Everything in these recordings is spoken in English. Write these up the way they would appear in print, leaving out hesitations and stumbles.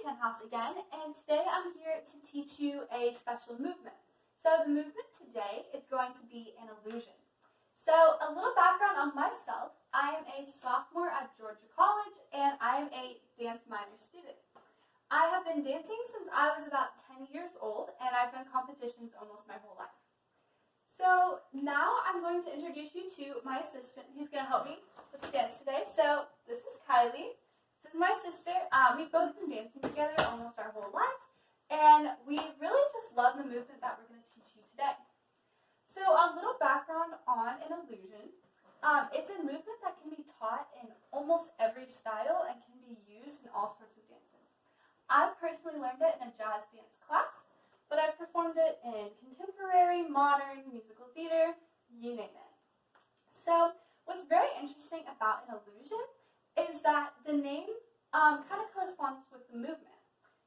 Tenhouse again, and today I'm here to teach you a special movement. So the movement today is going to be an illusion. So a little background on myself. I am a sophomore at Georgia College, and I am a dance minor student. I have been dancing since I was about 10 years old, and I've done competitions almost my whole life. So now I'm going to introduce you to my assistant who's going to help me with the dance today. So this is Kylie. This is my sister. We've both been dancing together almost our whole lives, and we really just love the movement that we're going to teach you today. So a little background on an illusion. It's a movement that can be taught in almost every style and can be used in all sorts of dances. I personally learned it in a jazz dance class, but I've performed it in contemporary, modern, musical theater, you name it. So what's very interesting about an illusion is that the name kind of corresponds with the movement.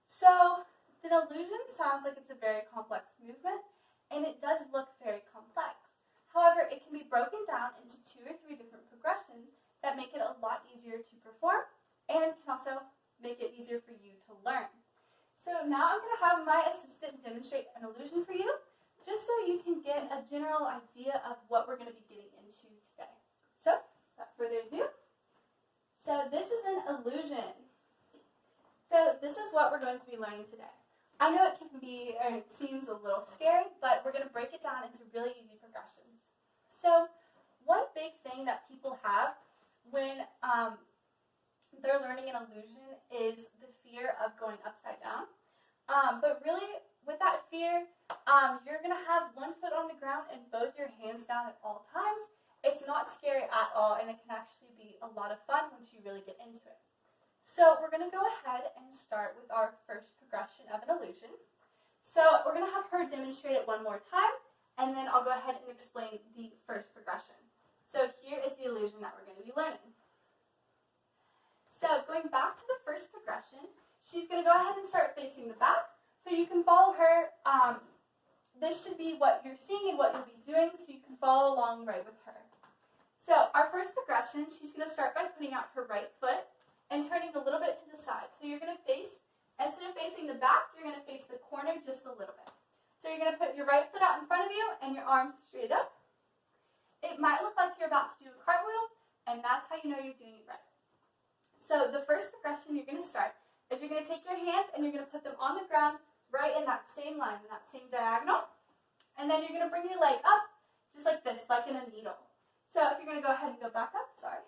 So the illusion sounds like it's a very complex movement, and it does look very complex. However, it can be broken down into 2 or 3 different progressions that make it a lot easier to perform and can also make it easier for you to learn. So now I'm going to have my assistant demonstrate an illusion for you, just so you can get a general idea of what we're going to be getting into today. So, without further ado, so this is an illusion. So this is what we're going to be learning today. I know it can be, or it seems a little scary, but we're going to break it down into really easy progressions. So one big thing that people have when they're learning an illusion is the fear of going upside down. But really, with that fear, you're going to have one foot on the ground and both your hands down at all times. It's not scary at all, and it can actually be a lot of fun once you really get into it. So we're going to go ahead and start with our first progression of an illusion. So we're going to have her demonstrate it one more time, and then I'll go ahead and explain the first progression. So here is the illusion that we're going to be learning. So going back to the first progression, she's going to go ahead and start facing the back. So you can follow her. This should be what you're seeing and what you'll be doing, so you can follow along right with her. So our first progression, she's going to start by putting out her right foot and turning a little bit to the side. So you're going to face, instead of facing the back, you're going to face the corner just a little bit. So you're going to put your right foot out in front of you and your arms straight up. It might look like you're about to do a cartwheel, and that's how you know you're doing it right. So the first progression you're going to start is you're going to take your hands and you're going to put them on the ground right in that same line, in that same diagonal. And then you're going to bring your leg up just like this, like in a needle. So if you're going to go ahead and go back up, sorry.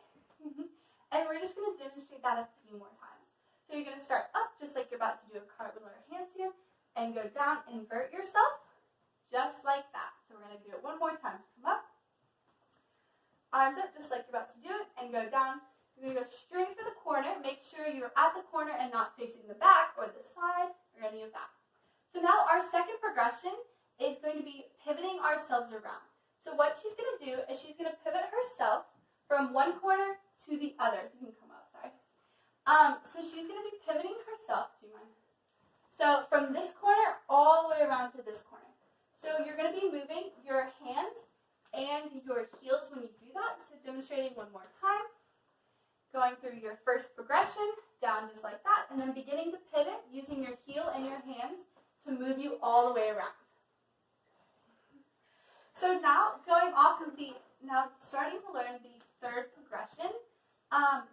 And we're just going to demonstrate that a few more times. So you're going to start up just like you're about to do a cartwheel or a handstand, and go down, invert yourself, just like that. So we're going to do it one more time. So come up, arms up just like you're about to do it, and go down. You're going to go straight for the corner. Make sure you're at the corner and not facing the back or the side or any of that. So now our second progression is going to be pivoting ourselves around. So what she's going to do is she's going to pivot herself from one corner to the other. You can come up, sorry. So she's going to be pivoting herself. Do you mind? So from this corner all the way around to this corner. So you're going to be moving your hands and your heels when you do that. So demonstrating one more time. Going through your first progression, down just like that, and then beginning to pivot using your heel and your hands to move you all the way around. So now starting to learn the third progression.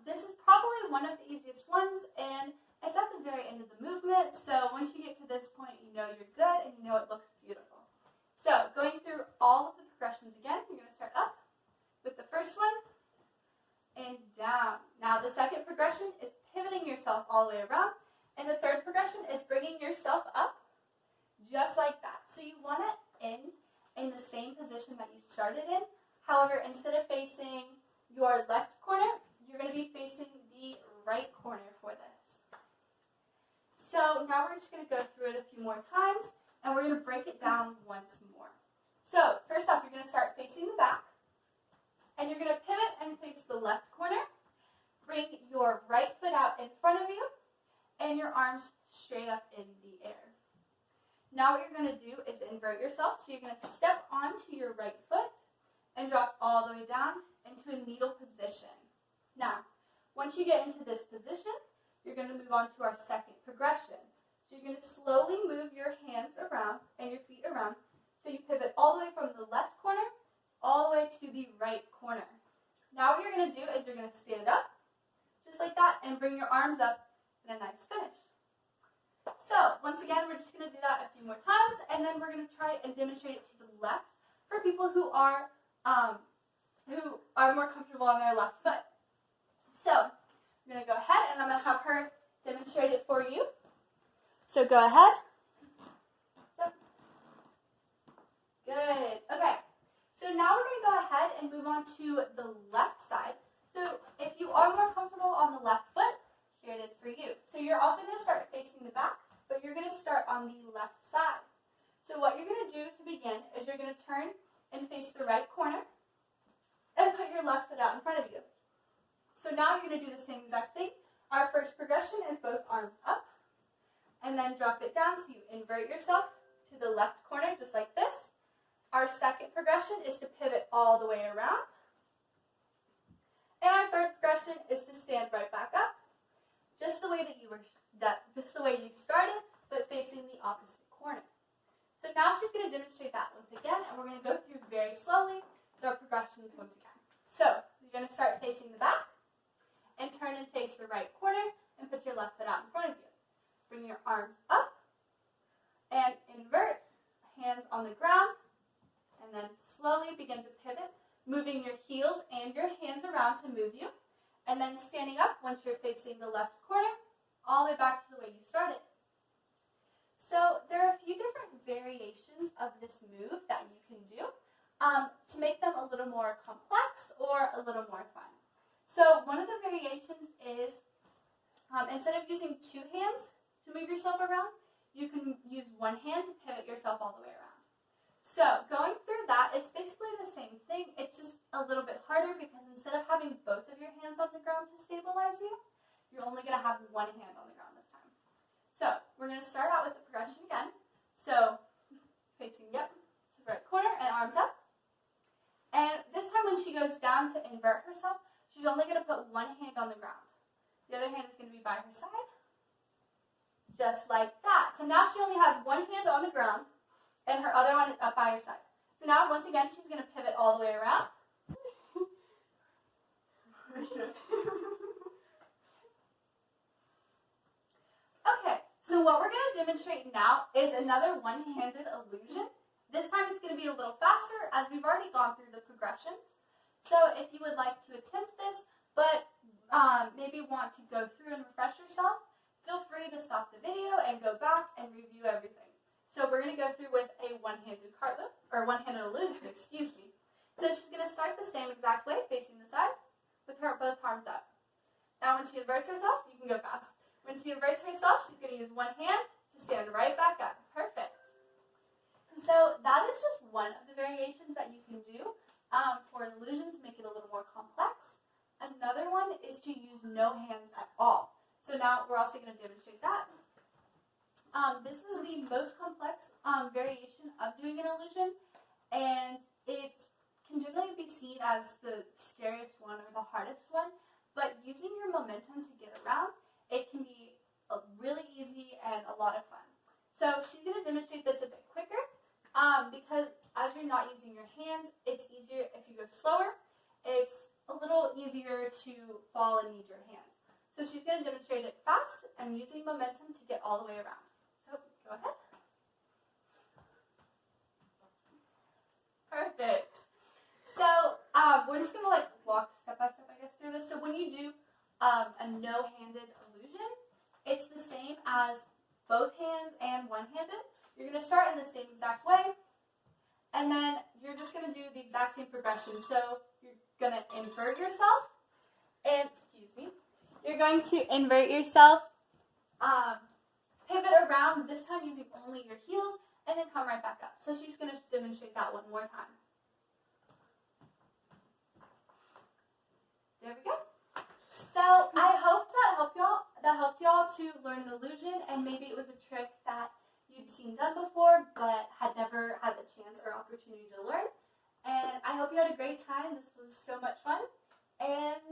This is probably one of the easiest ones, and it's at the very end of the movement. So once you get to this point, you know you're good and you know it looks beautiful. So going through all of the progressions again, you're going to start up with the first one and down. Now the second progression is pivoting yourself all the way around, and the third progression is bringing yourself up just like that. So you want to end in the same position that you started in. However, instead of facing your left corner, you're going to be facing the right corner for this. So now we're just going to go through it a few more times, and we're going to break it down once more. So first off, you're going to start facing the back, and you're going to pivot and face the left corner. Bring your right foot out in front of you, and your arms straight up in the air. Now what you're going to do is invert yourself. So you're going to step onto your right foot and drop all the way down into a needle position. Now, once you get into this position, you're going to move on to our second progression. So you're going to slowly move your hands around and your feet around. So you pivot all the way from the left corner all the way to the right corner. Now what you're going to do is you're going to stand up, just like that, and bring your arms up in a nice finish. So once again, we're just going to do that a few more times, and then we're going to try and demonstrate it to the left for people who are more comfortable on their left foot. So I'm going to go ahead and I'm going to have her demonstrate it for you. So go ahead. So, good. Okay. So now we're going to go ahead and move on to the left side. So if you are more comfortable on the left foot, here it is for you. So you're also going to start facing the back, but you're going to start on the left side. So what you're going to do to begin is you're going to turn and face the right corner and put your left foot out in front of you. So now you're going to do the same exact thing. Our first progression is both arms up, and then drop it down. So you invert yourself to the left corner just like this. Our second progression is to pivot all the way around. And our third progression is to stand right back up, just the way that you started, but facing the opposite corner. So now she's going to demonstrate that once again, and we're going to go through very slowly the progressions once again. So you're going to start facing the back, and turn and face the right corner, and put your left foot out in front of you. Bring your arms up, and invert, hands on the ground, and then slowly begin to pivot, moving your heels and your hands around to move you, and then standing up once you're facing the left corner, all the way back to the way you started. So there are a few different variations of this move that you can do to make them a little more complex or a little more fun. So one of the variations is instead of using two hands to move yourself around, you can use one hand to pivot yourself all the way around. So going through that, it's basically the same thing. It's just a little bit harder because instead of having both of your hands on the ground to stabilize you, you're only going to have one hand on the ground this time. So we're going to start out with the progression again. So facing to the right corner and arms up. And this time when she goes down to invert herself, she's only going to put one hand on the ground. The other hand is going to be by her side, just like that. So now she only has one hand on the ground, and her other one is up by her side. So now, once again, she's going to pivot all the way around. Okay, so what we're going to demonstrate now is another one-handed illusion. This time it's going to be a little faster as we've already gone through the progressions. So if you would like to attempt this, but maybe want to go through and refresh yourself, feel free to stop the video and go back and review everything. So we're going to go through with a one-handed cartwheel, or one-handed illusion, excuse me. So she's going to start the same exact way, facing the side, with her both arms up. Now when she inverts herself, you can go fast. When she inverts herself, she's going to use one hand to stand right back up. Perfect. So that is just one of the variations that you can do for an illusion to make it a little more complex. Another one is to use no hands at all. So now we're also going to demonstrate that. This is the most complex variation of doing an illusion, and it can generally be seen as the scariest one or the hardest one, but using your momentum to get around, it can be really easy and a lot of fun. So she's going to demonstrate this a bit quicker because as you're not using your hands, it's easier if you go slower. It's a little easier to fall and need your hands. So she's going to demonstrate it fast and using momentum to get all the way around. So go ahead. Perfect. So we're just going to walk step by step, I guess, through this. So when you do a no-handed illusion, it's the same as both hands and one-handed. You're going to start in the same exact way, and then you're just going to do the exact same progression. So you're going to invert yourself, and, you're going to invert yourself, pivot around, this time using only your heels, and then come right back up. So she's going to demonstrate that one more time. There we go. So I hope that helped y'all to learn an illusion, and maybe it was a trick that you'd seen done before but had never had the chance or opportunity to learn. And I hope you had a great time. This was so much fun. And